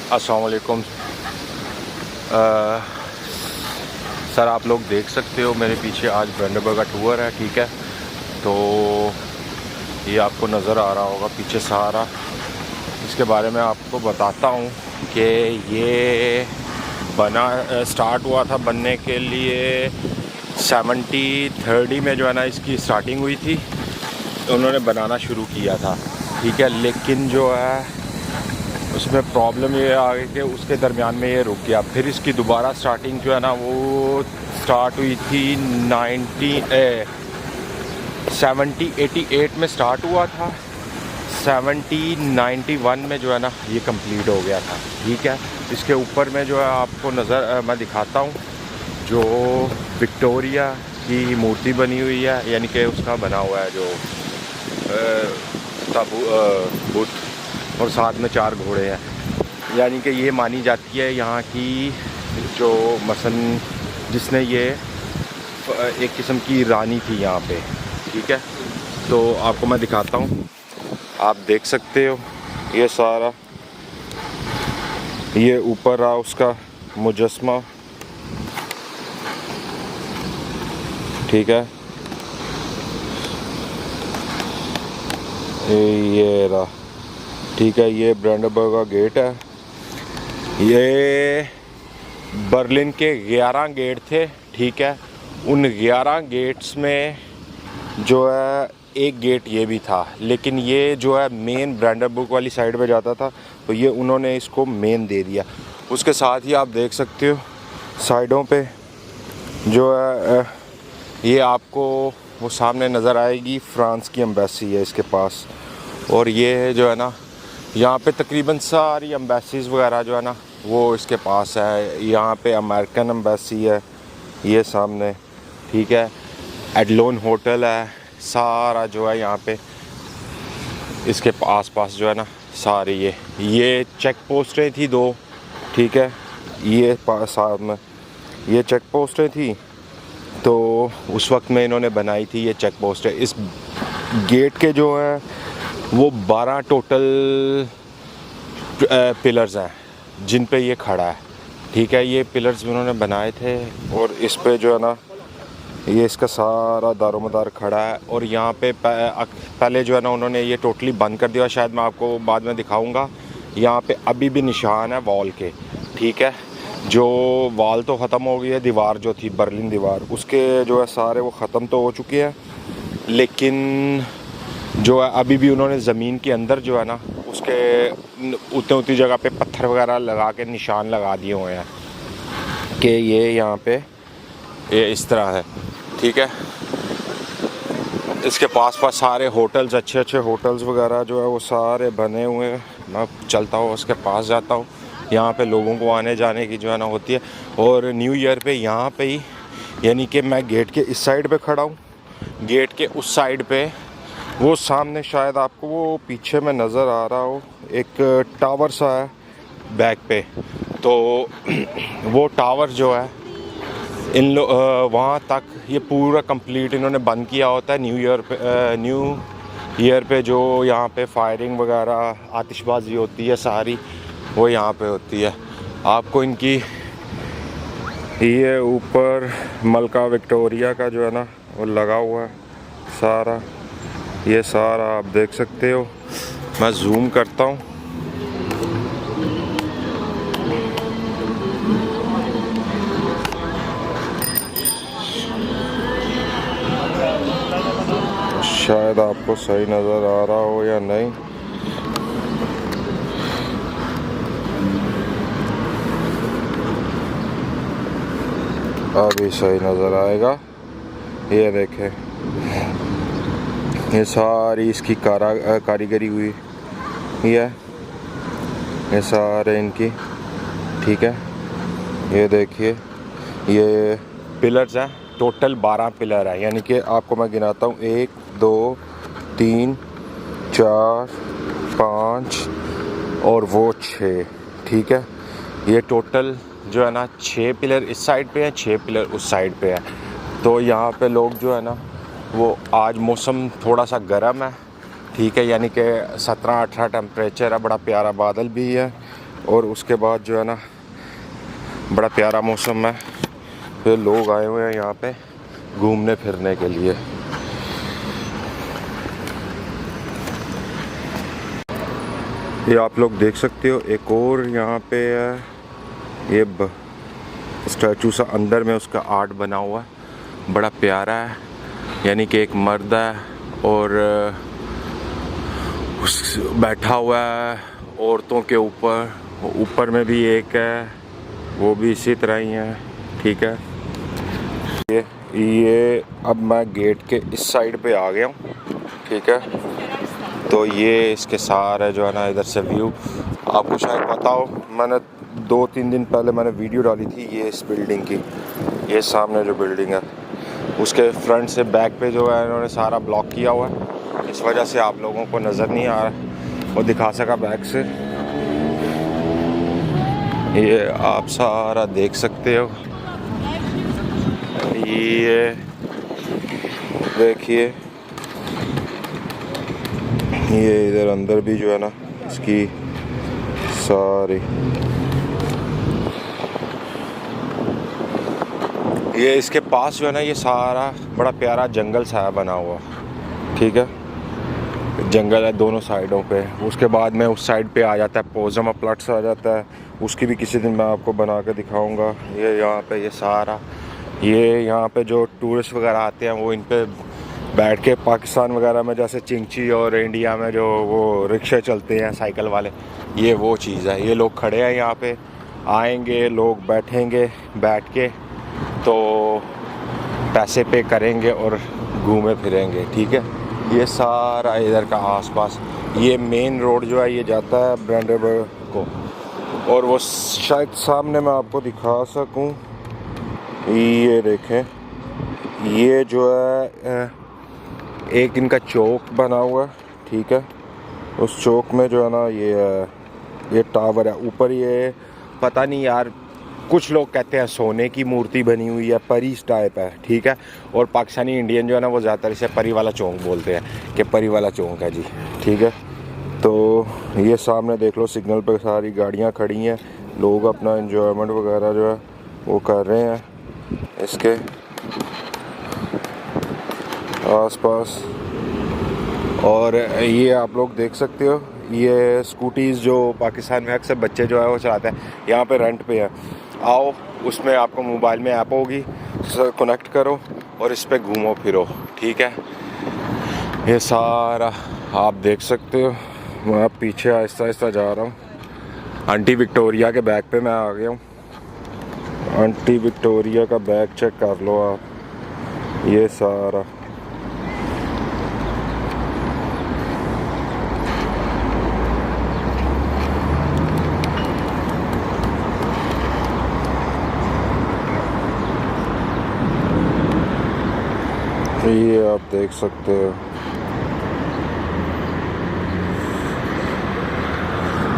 अस्सलाम वालेकुम। सर आप लोग देख सकते हो मेरे पीछे आज ब्रंडनबर्ग का टूर है, ठीक है। तो ये आपको नज़र आ रहा होगा पीछे सारा। इसके बारे में आपको बताता हूँ कि ये स्टार्ट हुआ था बनने के लिए 70-30 में जो है ना इसकी स्टार्टिंग हुई थी, उन्होंने बनाना शुरू किया था, ठीक है। लेकिन जो है उसमें प्रॉब्लम ये आ गई कि उसके दरमियान में ये रुक गया। फिर इसकी दोबारा स्टार्टिंग जो है ना वो स्टार्ट हुई थी 70-88 में स्टार्ट हुआ था। 70-91 में जो है ना ये कंप्लीट हो गया था, ठीक है। इसके ऊपर में जो है आपको मैं दिखाता हूँ जो विक्टोरिया की मूर्ति बनी हुई है, यानी कि उसका बना हुआ है जो बुत, और साथ में 4 घोड़े हैं। यानी कि ये मानी जाती है यहाँ की जो मसन जिसने ये एक किस्म की रानी थी यहाँ पे, ठीक है। तो आपको मैं दिखाता हूँ, आप देख सकते हो ये सारा, ये ऊपर रहा उसका मुजस्मा, ठीक है। ये रहा, ठीक है। ये ब्रंडनबर्ग का गेट है। ये बर्लिन के 11 गेट थे, ठीक है। उन 11 गेट्स में जो है एक गेट ये भी था, लेकिन ये जो है मेन ब्रंडनबर्ग वाली साइड पे जाता था, तो ये उन्होंने इसको मेन दे दिया। उसके साथ ही आप देख सकते हो साइडों पे जो है ये आपको वो सामने नज़र आएगी, फ्रांस की एम्बेसी है इसके पास। और ये जो है ना यहाँ पे तकरीबन सारी एम्बेसीज़ वगैरह जो है ना वो इसके पास है। यहाँ पे अमेरिकन एम्बेसी है ये सामने, ठीक है। एडलोन होटल है, सारा जो है यहाँ पे इसके आस पास जो है ना सारी ये चेक पोस्टें थी 2, ठीक है। ये साथ में ये चेक पोस्टें थी, तो उस वक्त में इन्होंने बनाई थी ये चेक पोस्टें। इस गेट के जो है वो 12 टोटल पिलर्स हैं जिन पे ये खड़ा है, ठीक है। ये पिलर्स उन्होंने बनाए थे और इस पे जो है ना ये इसका सारा दारोमदार खड़ा है। और यहाँ पे पहले जो है ना उन्होंने ये टोटली बंद कर दिया, शायद मैं आपको बाद में दिखाऊंगा। यहाँ पे अभी भी निशान है वॉल के, ठीक है। जो वॉल तो ख़त्म हो गई है, दीवार जो थी बर्लिन दीवार उसके जो है सारे वो ख़त्म तो हो चुके हैं, लेकिन जो है अभी भी उन्होंने ज़मीन के अंदर जो है ना उसके उतनी उतनी जगह पे पत्थर वगैरह लगा के निशान लगा दिए हुए हैं कि ये यहाँ पे ये इस तरह है, ठीक है। इसके पास सारे होटल्स, अच्छे अच्छे होटल्स वगैरह जो है वो सारे बने हुए हैं। मैं चलता हूँ उसके पास जाता हूँ, यहाँ पे लोगों को आने जाने की जो है ना होती है। और न्यू ईयर पे यहाँ पे ही, यानी कि मैं गेट के इस साइड पे खड़ा हूँ, गेट के उस साइड पे वो सामने शायद आपको वो पीछे में नज़र आ रहा हो एक टावर सा है बैक पे, तो वो टावर जो है वहाँ तक ये पूरा कंप्लीट इन्होंने बंद किया होता है न्यू ईयर पे जो यहाँ पे फायरिंग वगैरह आतिशबाजी होती है सारी वो यहाँ पे होती है। आपको इनकी ये ऊपर मलका विक्टोरिया का जो है ना वो लगा हुआ है सारा, ये सारा आप देख सकते हो। मैं जूम करता हूँ, शायद आपको सही नज़र आ रहा हो या नहीं। अभी सही नज़र आएगा। ये देखें, ये सारी इसकी कारीगरी हुई है, ये सारे इनकी, ठीक है। ये देखिए ये पिलर्स हैं, टोटल 12 पिलर है, यानी कि आपको मैं गिनाता हूँ 1 2 3 4 5 और वो 6, ठीक है। ये टोटल जो है ना 6 पिलर इस साइड पे है, 6 पिलर उस साइड पे है। तो यहाँ पे लोग जो है ना वो, आज मौसम थोड़ा सा गर्म है, ठीक है, यानी कि 17-18 टेम्परेचर है, बड़ा प्यारा बादल भी है। और उसके बाद जो है ना बड़ा प्यारा मौसम है, फिर लोग आए हुए हैं यहाँ पे घूमने फिरने के लिए। ये आप लोग देख सकते हो एक और यहाँ पे है, ये स्टैचू सा अंदर में उसका आर्ट बना हुआ है, बड़ा प्यारा है। यानी कि एक मर्द है और बैठा हुआ है औरतों के ऊपर में भी एक है, वो भी इसी तरह ही है। ठीक है, ये अब मैं गेट के इस साइड पे आ गया हूँ। ठीक है, तो ये इसके सारे जो है ना इधर से व्यू आपको शायद पता हो, मैंने 2-3 दिन पहले मैंने वीडियो डाली थी ये इस बिल्डिंग की। ये सामने जो बिल्डिंग है उसके फ्रंट से बैक पे जो है इन्होंने सारा ब्लॉक किया हुआ है, इस वजह से आप लोगों को नज़र नहीं आ रहा और दिखा सका बैक से। ये आप सारा देख सकते हो, ये देखिए, ये इधर अंदर भी जो है ना इसकी सारी, ये इसके पास जो है ना ये सारा बड़ा प्यारा जंगल सा बना हुआ। ठीक है, जंगल है दोनों साइडों पे। उसके बाद में उस साइड पे आ जाता है पोज़म प्लट्स आ जाता है, उसकी भी किसी दिन मैं आपको बना के दिखाऊंगा। ये यहाँ पे ये सारा, ये यहाँ पे जो टूरिस्ट वगैरह आते हैं वो इन पे बैठ के, पाकिस्तान वगैरह में जैसे चिंची और इंडिया में जो वो रिक्शे चलते हैं साइकिल वाले, ये वो चीज़ है। ये लोग खड़े हैं यहाँ पे, आएंगे लोग, बैठेंगे, बैठ के तो पैसे पे करेंगे और घूमे फिरेंगे। ठीक है, ये सारा इधर का आसपास, ये मेन रोड जो है ये जाता है ब्रांडेनबर्ग को, और वो शायद सामने मैं आपको दिखा सकूं, ये देखें, ये जो है एक इनका चौक बना हुआ है। ठीक है, उस चौक में जो है ना ये टावर है ऊपर, ये पता नहीं यार, कुछ लोग कहते हैं सोने की मूर्ति बनी हुई है, परी टाइप है। ठीक है, और पाकिस्तानी इंडियन जो है ना वो ज़्यादातर इसे परी वाला चौक बोलते हैं कि परी वाला चौक है जी। ठीक है, तो ये सामने देख लो, सिग्नल पे सारी गाड़ियाँ खड़ी हैं, लोग अपना एंजॉयमेंट वगैरह जो है वो कर रहे हैं इसके आसपास। और ये आप लोग देख सकते हो, ये स्कूटीज़ जो पाकिस्तान में अक्सर बच्चे जो है वो चलाते हैं, यहाँ पे रेंट पे है। आओ, उसमें आपको मोबाइल में ऐप होगी, कनेक्ट करो और इस पे घूमो फिरो। ठीक है, ये सारा आप देख सकते हो। मैं पीछे आहिस्ता आहिस्ता जा रहा हूँ, आंटी विक्टोरिया के बैग पे मैं आ गया हूँ। आंटी विक्टोरिया का बैग चेक कर लो आप, ये सारा ये आप देख सकते हो।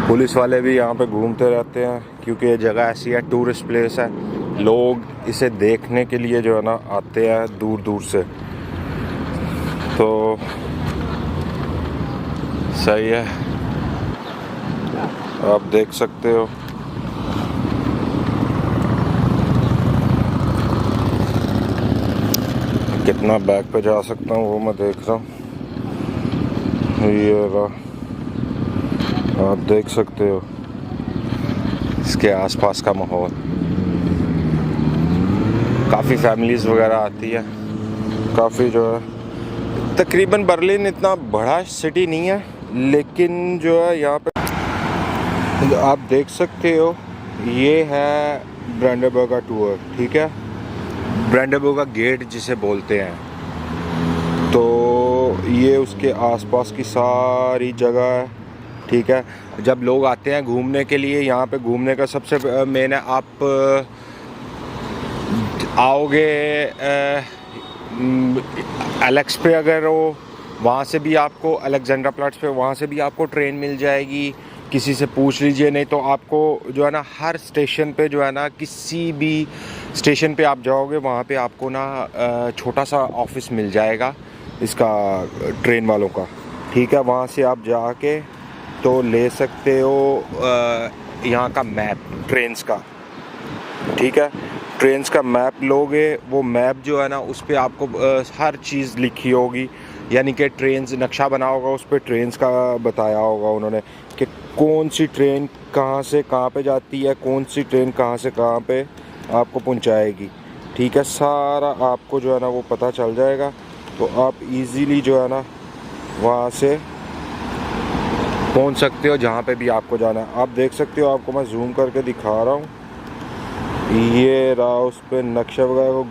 पुलिस वाले भी यहाँ पे घूमते रहते हैं क्योंकि ये जगह ऐसी है, टूरिस्ट प्लेस है, लोग इसे देखने के लिए जो है ना आते हैं दूर दूर से, तो सही है, आप देख सकते हो। कितना बैक पे जा सकता हूँ वो मैं देख रहा हूँ, ये रहा, आप देख सकते हो इसके आसपास का माहौल। काफ़ी फैमिलीज़ वगैरह आती है, काफ़ी जो है, तकरीबन बर्लिन इतना बड़ा सिटी नहीं है, लेकिन जो है यहाँ पे आप देख सकते हो, ये है ब्रांडेनबर्ग का टूर। ठीक है, ब्रांडेनबर्ग का गेट जिसे बोलते हैं, तो ये उसके आसपास की सारी जगह है। ठीक है, जब लोग आते हैं घूमने के लिए, यहाँ पे घूमने का सबसे मेन है, आप आओगे एलेक्स पे अगर हो, वहाँ से भी आपको अलेक्जेंड्रा प्लाट्स पे, वहाँ से भी आपको ट्रेन मिल जाएगी, किसी से पूछ लीजिए। नहीं तो आपको जो है ना हर स्टेशन पे जो है ना, किसी भी स्टेशन पे आप जाओगे वहाँ पे आपको ना छोटा सा ऑफिस मिल जाएगा इसका, ट्रेन वालों का। ठीक है, वहाँ से आप जाके तो ले सकते हो यहाँ का मैप ट्रेन्स का, ठीक है। ट्रेन्स का मैप लोगे, वो मैप जो है ना उस पर आपको हर चीज़ लिखी होगी, यानी कि ट्रेन्स नक्शा बना होगा, उस पर ट्रेन्स का बताया होगा उन्होंने कि कौन सी ट्रेन कहाँ से कहाँ पे जाती है, कौन सी ट्रेन कहाँ से कहाँ पे आपको पहुँचाएगी, ठीक है। सारा आपको जो है ना वो पता चल जाएगा, तो आप इजीली जो है ना वहाँ से पहुँच सकते हो जहाँ पे भी आपको जाना है। आप देख सकते हो, आपको मैं जूम करके दिखा रहा हूँ, ये रहा उस पर नक्शा वगैरह वो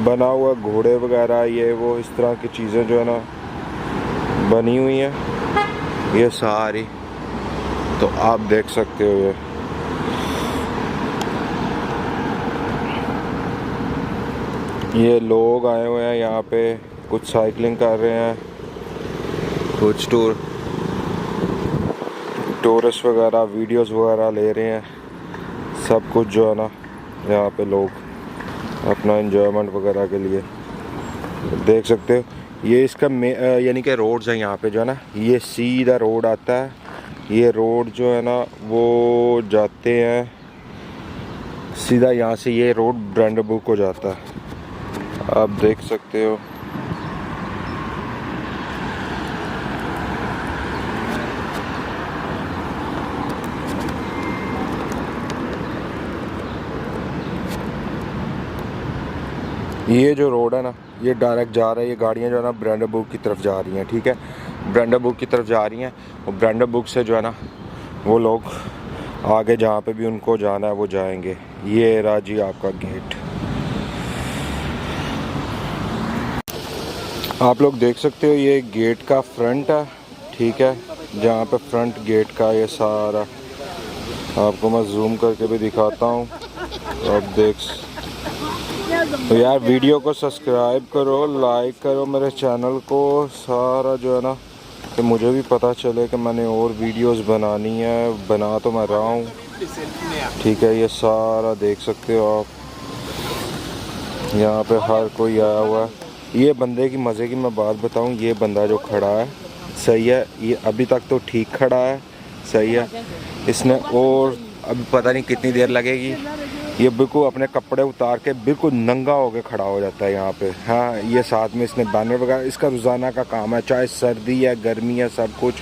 बना हुआ, घोड़े वगैरह ये वो इस तरह की चीज़ें जो है ना बनी हुई हैं ये सारी, तो आप देख सकते हो। ये लोग आए हुए हैं यहाँ पे, कुछ साइकिलिंग कर रहे हैं, कुछ टूरिस्ट वगैरह वीडियोस वगैरह ले रहे हैं, सब कुछ जो है ना यहाँ पे लोग अपना एंजॉयमेंट वगैरह के लिए देख सकते हो। ये इसका यानी कि रोड्स है यहाँ पे जो है ना, ये सीधा रोड आता है, ये रोड जो है ना वो जाते हैं सीधा यहाँ से, ये रोड ब्रांडनबर्ग को जाता है, आप देख सकते हो। ये जो रोड है ना ये डायरेक्ट जा रहा है, ये गाड़ियाँ जो है ना ब्रांडनबर्ग की तरफ जा रही हैं, ठीक है। ब्रांडनबर्ग की तरफ जा रही हैं और ब्रांडनबर्ग से जो है ना वो लोग आगे जहाँ पे भी उनको जाना है वो जाएंगे। ये रहा जी आपका गेट, आप लोग देख सकते हो, ये गेट का फ्रंट है, ठीक है। जहाँ पे फ्रंट गेट का ये सारा आपको मैं जूम करके भी दिखाता हूँ, आप देख। तो यार वीडियो को सब्सक्राइब करो, लाइक करो मेरे चैनल को, सारा जो है ना कि मुझे भी पता चले कि मैंने और वीडियोस बनानी है, बना तो मैं रहा हूँ, ठीक है। ये सारा देख सकते हो आप, यहाँ पे हर कोई आया हुआ है। ये बंदे की मज़े की मैं बात बताऊँ, ये बंदा जो खड़ा है सही है, ये अभी तक तो ठीक खड़ा है, सही है। इसने और अभी पता नहीं कितनी देर लगेगी, ये बिल्कुल अपने कपड़े उतार के बिल्कुल नंगा होके खड़ा हो जाता है यहाँ पे। हाँ, ये साथ में इसने बैनर वगैरह, इसका रोज़ाना का काम है, चाहे सर्दी है गर्मी है सब कुछ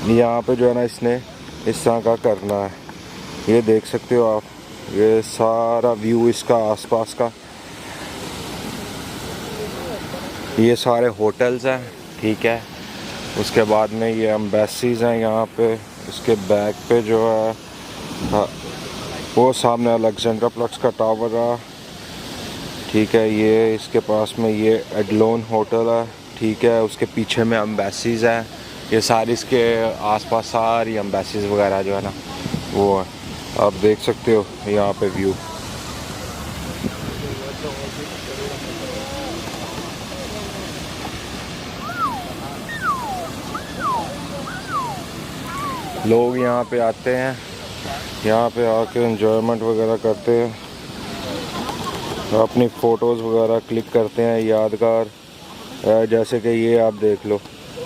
यहाँ पे जो है ना इसने इस तरह का करना है। ये देख सकते हो आप, ये सारा व्यू इसका आसपास का, ये सारे होटल्स हैं, ठीक है। उसके बाद में ये एम्बेसीज हैं यहाँ पे, उसके बैक पे जो है वो सामने अलेक्जेंड्रा प्लस का टावर है, ठीक है। ये इसके पास में ये एडलोन होटल है, ठीक है। उसके पीछे में एम्बेसीज हैं, ये सारी इसके आसपास सारी एम्बेसीज वगैरह जो है ना वो है, आप देख सकते हो यहाँ पे व्यू। लोग यहाँ पे आते हैं, यहाँ पे आके एंजॉयमेंट वगैरह करते हैं, अपनी फ़ोटोज़ वगैरह क्लिक करते हैं यादगार। जैसे कि ये आप देख लो,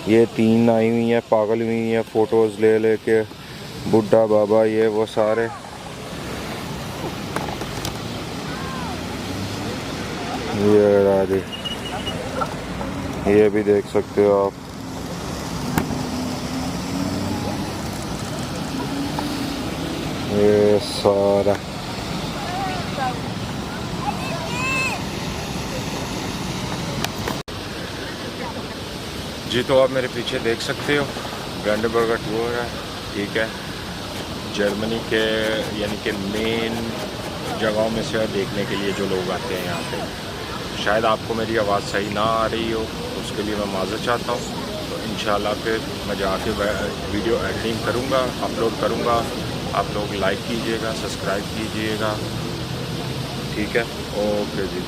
ये 3 आई हुई हैं, पागल हुई हैं फ़ोटोज़ ले ले के, बुढ़ा बाबा ये वो सारे। ये राधे, ये भी देख सकते हो आप, ये सारा। जी, तो आप मेरे पीछे देख सकते हो ब्रांडनबर्ग का टूर है, ठीक है। जर्मनी के यानी कि मेन जगहों में से देखने के लिए जो लोग आते हैं यहाँ पे। शायद आपको मेरी आवाज़ सही ना आ रही हो, उसके लिए मैं माज़रत चाहता हूँ। तो इंशाल्लाह फिर मैं जाके वीडियो एडिटिंग करूँगा, अपलोड करूँगा। आप लोग लाइक कीजिएगा, सब्सक्राइब कीजिएगा, ठीक है। ओके जी।